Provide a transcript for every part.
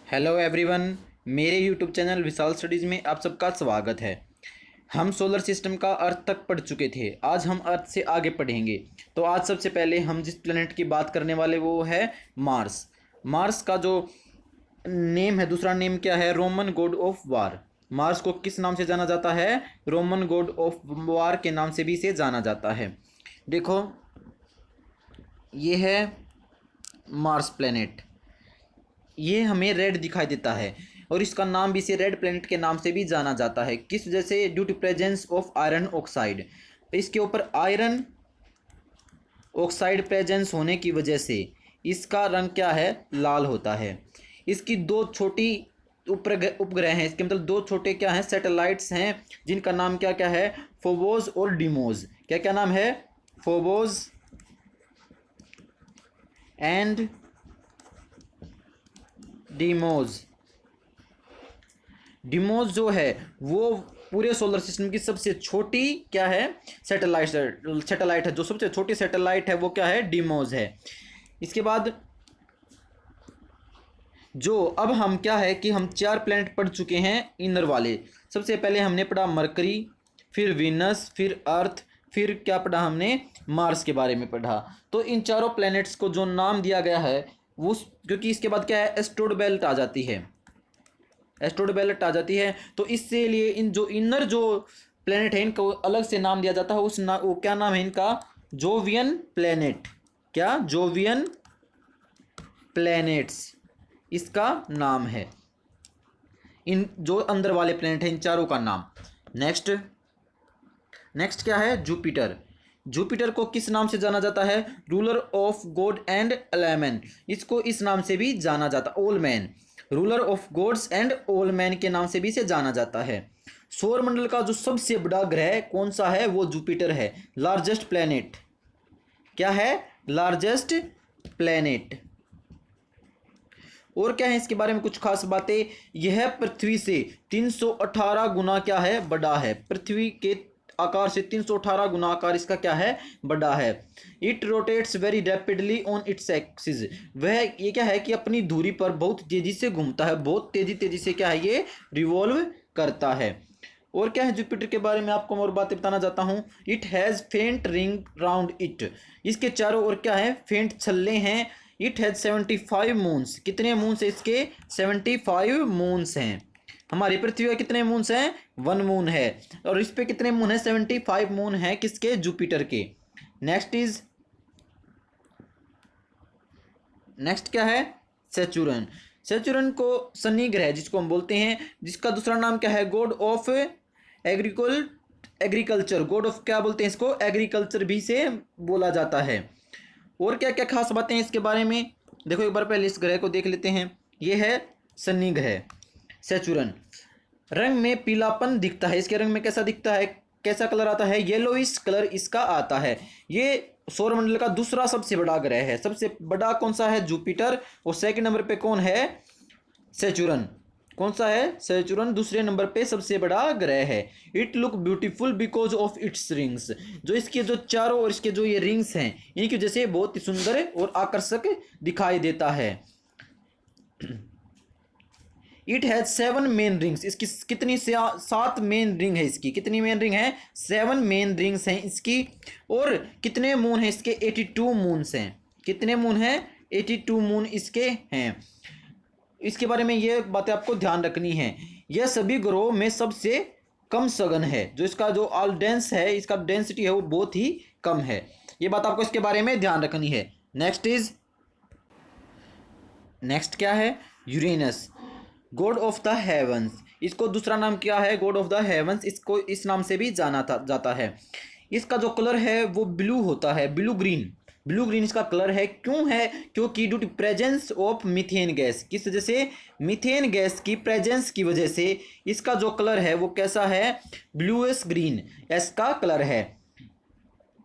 Hello everyone, मेरे YouTube channel विशाल studies में आप सबका स्वागत है। हम सोलर सिस्टम का अर्थ तक पढ़ चुके थे। आज हम अर्थ से आगे पढ़ेंगे। तो आज सबसे पहले हम जिस प्लेनेट की बात करने वाले वो है मार्स। मार्स का जो नेम है, दूसरा नेम क्या है? Roman God of war. Mars को किस नाम से जाना जाता है? रोमन गॉड ऑफ वार के नाम से भी इसे जाना जाता है। देखो, ये है मार्स प्लेनेट। ये हमें रेड दिखाई देता है और इसका नाम भी, इसे रेड प्लेनेट के नाम से भी जाना जाता है। किस वजह से? Due to presence of iron oxide. इसके ऊपर आयरन ऑक्साइड प्रेजेंस होने की वजह से इसका रंग क्या है? लाल होता है। इसकी दो छोटी उपग्रह हैं, इसके मतलब दो छोटे क्या हैं? सैटेलाइट्स हैं, जिनका नाम क्या क्या है? फोबोस और डिमोज। क्या क्या नाम है? Phobos and डिमोज। डिमोज जो है वो पूरे सोलर सिस्टम की सबसे छोटी क्या है? सैटेलाइट है। जो सबसे छोटी सैटेलाइट है वो क्या है? डिमोज है। इसके बाद जो अब हम क्या है कि हम 4 प्लैनेट पढ़ चुके हैं इनर वाले। सबसे पहले हमने पढ़ा मरकरी, फिर वीनस, फिर अर्थ, फिर क्या पढ़ा हमने? मार्स के बारे में पढ़ा। तो इन चारों प्लैनेट्स को जो नाम दिया गया है वो, क्योंकि इसके बाद क्या है? एस्टेरॉयड बेल्ट आ जाती है। एस्टेरॉयड बेल्ट आ जाती है, तो इससे लिए इन जो इनर जो प्लेनेट है इनको अलग से नाम दिया जाता है। वो क्या नाम है इनका? Jovian planet. क्या? जोवियन प्लैनेट्स इसका नाम है। इन जो अंदर वाले प्लेनेट हैं इन चारों का नाम। नेक्स्ट नेक्स्ट क्या है? जुपिटर। जुपिटर को किस नाम से जाना जाता है? रूलर ऑफ गॉड एंड एलेमन। इसको इस नाम से भी जाना जाता, all man. Ruler of gods and all man के नाम से भी इसे जाना जाता है। सौर मंडल का जो सबसे बड़ा ग्रह कौन सा है? वो जुपिटर है। लार्जेस्ट प्लैनेट क्या है? Largest planet. और क्या है इसके बारे में कुछ खास बातें? यह पृथ्वी से 318 गुना क्या है? बड़ा है। पृथ्वी के आकार से 318 गुना आकार इसका क्या है? बड़ा है। It rotates very rapidly on its axis. वह ये क्या है कि अपनी धुरी पर बहुत तेजी से घूमता है, बहुत तेजी से क्या है? ये रिवॉल्व करता है। और क्या है जुपिटर के बारे में आपको और बातें बताना चाहता हूँ। इट हैज़ फेंट रिंग राउंड इट। इसके चारों ओर क्या है? फेंट छल्ले हैं। It has 75 moons. कितने मून्स है इसके? 75 मून्स हैं। हमारी पृथ्वी पर कितने मून्स हैं? 1 मून है। और इस पे कितने मून है? 75 मून है। किसके? जुपिटर के। नेक्स्ट क्या है? सेचुरन। सेचुरन को शनि ग्रह जिसको हम बोलते हैं, जिसका दूसरा नाम क्या है? God of agriculture. God of क्या बोलते हैं इसको? एग्रीकल्चर भी से बोला जाता है। और क्या क्या खास बातें हैं इसके बारे में? देखो, एक बार पहले इस ग्रह को देख लेते हैं। ये है शनि ग्रह, सेचुरन। रंग में पीलापन दिखता है। इसके रंग में कैसा दिखता है? कैसा कलर आता है? येलोइश कलर इसका आता है। ये सौरमंडल का दूसरा सबसे बड़ा ग्रह है। सबसे बड़ा कौन सा है? जुपिटर। और सेकंड नंबर पे कौन है? सेचुरन। कौन सा है? सेचुरन दूसरे नंबर पे सबसे बड़ा ग्रह है। It look beautiful because of its rings. जो इसके जो चारों और इसके जो ये रिंग्स हैं इनकी वजह से बहुत ही सुंदर और आकर्षक दिखाई देता है। It has 7 main rings. इसकी कितनी से 7 मेन रिंग है। इसकी कितनी मेन रिंग है? 7 मेन रिंग्स हैं इसकी। और कितने मून है इसके? 82 मून्स हैं। कितने मून हैं? 82 मून इसके हैं। इसके बारे में ये बातें आपको ध्यान रखनी है। यह सभी ग्रहों में सबसे कम सघन है। जो इसका जो ऑल डेंस है, इसका डेंसिटी है वो बहुत ही कम है। ये बात आपको इसके बारे में ध्यान रखनी है। नेक्स्ट क्या है? Uranus, god of the heavens. इसको दूसरा नाम क्या है? God of the heavens. इसको इस नाम से भी जाता है। इसका जो कलर है वो ब्लू होता है, ब्लू ग्रीन। ब्लू ग्रीन इसका कलर है। क्यों है? क्योंकि due to presence of methane gas. किस वजह से? मीथेन गैस की प्रेजेंस की वजह से इसका जो कलर है वो कैसा है? ब्लूइश ग्रीन इसका कलर है।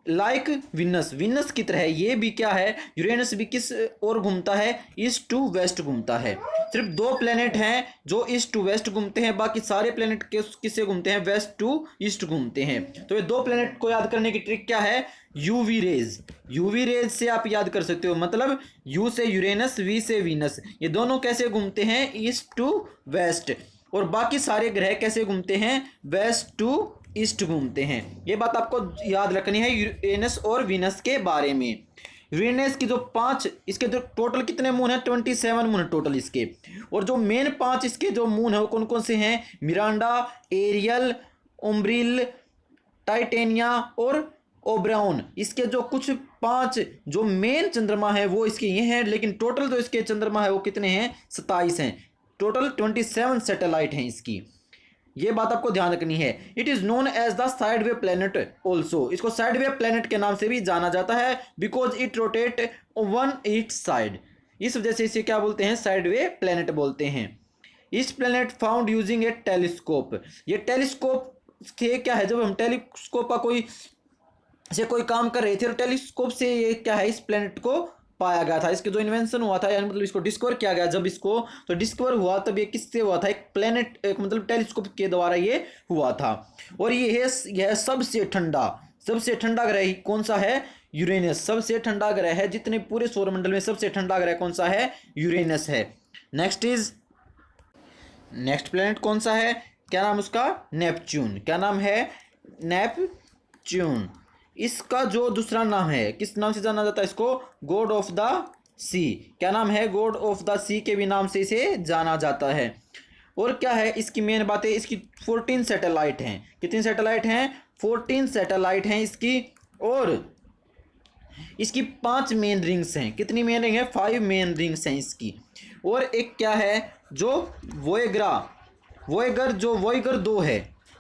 लाइक विनस, विनस की तरह ये भी क्या है, यूरेनस भी किस ओर घूमता है, ईस्ट टू वेस्ट घूमता है। सिर्फ 2 प्लेनेट हैं जो ईस्ट टू वेस्ट घूमते हैं, बाकी सारे प्लेनेट किससे घूमते हैं, वेस्ट टू ईस्ट घूमते हैं। तो ये 2 प्लेनेट को याद करने की ट्रिक क्या है, यूवी रेज, यूवी रेज से आप याद कर सकते हो। मतलब यू से यूरेनस, वी से वीनस, ये दोनों कैसे घूमते हैं, ईस्ट टू वेस्ट, और बाकी सारे ग्रह कैसे घूमते हैं, वेस्ट टू ईस्ट घूमते हैं। ये बात आपको याद रखनी है यूरेनस और वीनस के बारे में। यूरेनस की जो 5, इसके जो टोटल कितने मून है, 27 मून है टोटल इसके। और जो मेन 5 इसके जो मून है वो कौन कौन से हैं, मिरांडा, एरियल, उम्ब्रिल, टाइटेनिया और ओब्राउन। इसके जो कुछ 5 जो मेन चंद्रमा है वो इसके ये हैं, लेकिन टोटल जो इसके चंद्रमा है वो कितने हैं, 27 हैं। टोटल 27 सैटेलाइट हैं इसकी, ये बात आपको ध्यान रखनी है। It is known as the side way planet also, इसको साइड वे प्लेनेट के नाम से भी जाना जाता है, because it rotate one each side, इस वजह से इसे क्या बोलते हैं, साइड वे प्लेनेट बोलते हैं। इस प्लेनेट फाउंड यूजिंग ए टेलीस्कोप, ये टेलीस्कोप से क्या है, जब हम टेलीस्कोप का कोई काम कर रहे थे, और टेलीस्कोप से ये क्या है, इस प्लेनेट को पाया गया था। इसके जो इन्वेंशन हुआ था, यानी मतलब इसको डिस्कवर किया गया, जब इसको तो डिस्कवर हुआ तब ये किससे हुआ था, एक प्लेनेट, एक मतलब टेलीस्कोप के द्वारा ये हुआ था। और यह सबसे ठंडा ग्रह कौन सा है, यूरेनस, सबसे ठंडा ग्रह है। जितने पूरे सौरमंडल में सबसे ठंडा ग्रह कौन सा है, यूरेनस है। नेक्स्ट प्लेनेट कौन सा है, क्या नाम उसका, नेपच्यून। क्या नाम है, नेपच्यून। इसका जो दूसरा नाम है, किस नाम से जाना जाता है इसको, गॉड ऑफ द सी। क्या नाम है, गॉड ऑफ द सी के भी नाम से इसे जाना जाता है। और क्या है इसकी मेन बात है, इसकी 14 सैटेलाइट हैं। कितनी सैटेलाइट हैं, 14 सैटेलाइट हैं इसकी। और इसकी 5 मेन रिंग्स हैं। कितनी मेन रिंग है, 5 मेन रिंग्स हैं इसकी। और एक क्या है, जो वोएगर 2 है,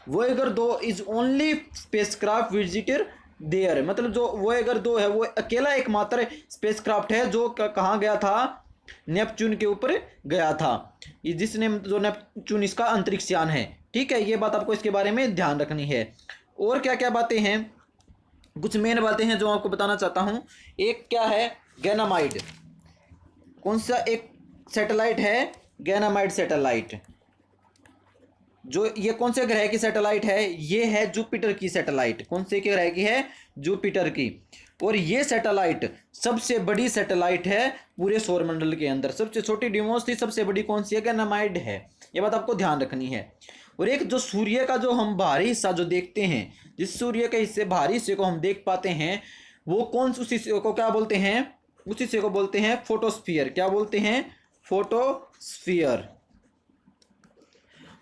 Voyager 2 is only spacecraft visitor there. मतलब जो वोएगर 2 है वो अकेला एकमात्र स्पेसक्राफ्ट है जो कहाँ गया था, नेपच्यून के ऊपर गया था, जिसने जो नेपच्यून इसका अंतरिक्ष यान है। ठीक है, ये बात आपको इसके बारे में ध्यान रखनी है। और क्या क्या बातें हैं, कुछ मेन बातें हैं जो आपको बताना चाहता हूँ। एक क्या है, गैनामाइड, कौन सा एक सैटेलाइट है, गैनामाइड सैटेलाइट। जो ये कौन से ग्रह की सैटेलाइट है, ये है जुपिटर की सैटेलाइट। कौन से ग्रह की है, जुपिटर की। और ये सैटेलाइट सबसे बड़ी सैटेलाइट है पूरे सौरमंडल के अंदर। सबसे छोटी डिमोस थी, सबसे बड़ी कौन सी है, गैनामाइड है। ये बात आपको ध्यान रखनी है। और एक जो सूर्य का जो हम बाहरी हिस्सा जो देखते हैं, जिस सूर्य के हिस्से बाहरी हिस्से को हम देख पाते हैं, वो कौन उस हिस्से को क्या बोलते हैं, उस हिस्से को बोलते हैं फोटोस्फीयर। क्या बोलते हैं, फोटोस्फीयर।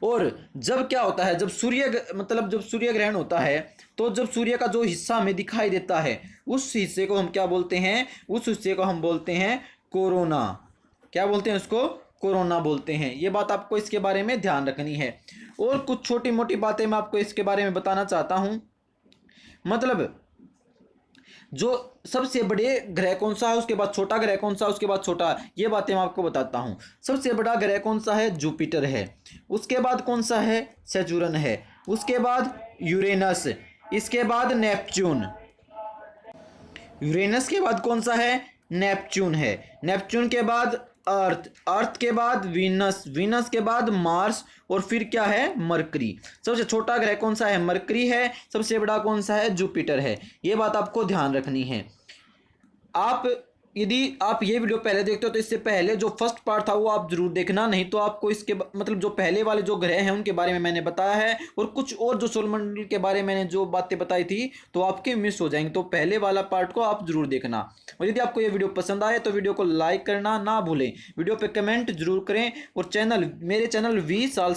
और जब क्या होता है, जब सूर्य ग्रहण होता है, तो जब सूर्य का जो हिस्सा हमें दिखाई देता है, उस हिस्से को हम क्या बोलते हैं, उस हिस्से को हम बोलते हैं कोरोना। क्या बोलते हैं उसको, कोरोना बोलते हैं। ये बात आपको इसके बारे में ध्यान रखनी है। और कुछ छोटी मोटी बातें मैं आपको इसके बारे में बताना चाहता हूँ। मतलब जो सबसे बड़े ग्रह कौन सा है, उसके बाद छोटा ग्रह कौन सा, उसके बाद छोटा, ये बातें मैं आपको बताता हूँ। सबसे बड़ा ग्रह कौन सा है, जुपिटर है। उसके बाद कौन सा है, सैटर्न है। उसके बाद यूरेनस, इसके बाद नेपच्यून। यूरेनस के बाद कौन सा है, नेपच्यून है। नेपच्यून के बाद अर्थ के बाद वीनस के बाद मार्स, और फिर क्या है, मरकरी। सबसे छोटा ग्रह कौन सा है, मरकरी है। सबसे बड़ा कौन सा है, जुपिटर है। ये बात आपको ध्यान रखनी है। यदि आप ये वीडियो पहले देखते हो तो इससे पहले जो फर्स्ट पार्ट था वो आप जरूर देखना, नहीं तो आपको इसके मतलब जो पहले वाले जो ग्रह हैं उनके बारे में मैंने बताया है, और कुछ और जो सौरमंडल के बारे में मैंने जो बातें बताई थी तो आपके मिस हो जाएंगे। तो पहले वाला पार्ट को आप जरूर देखना। और यदि आपको ये वीडियो पसंद आए तो वीडियो को लाइक करना ना भूलें, वीडियो पर कमेंट जरूर करें, और मेरे चैनल वी साल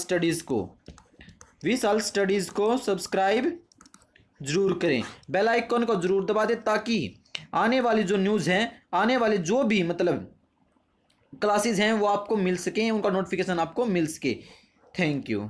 स्टडीज़ को सब्सक्राइब जरूर करें, बेल आइकन को जरूर दबा दें, ताकि आने वाली जो न्यूज़ हैं, आने वाले जो भी मतलब क्लासेस हैं वो आपको मिल सकें, उनका नोटिफिकेशन आपको मिल सके। Thank you.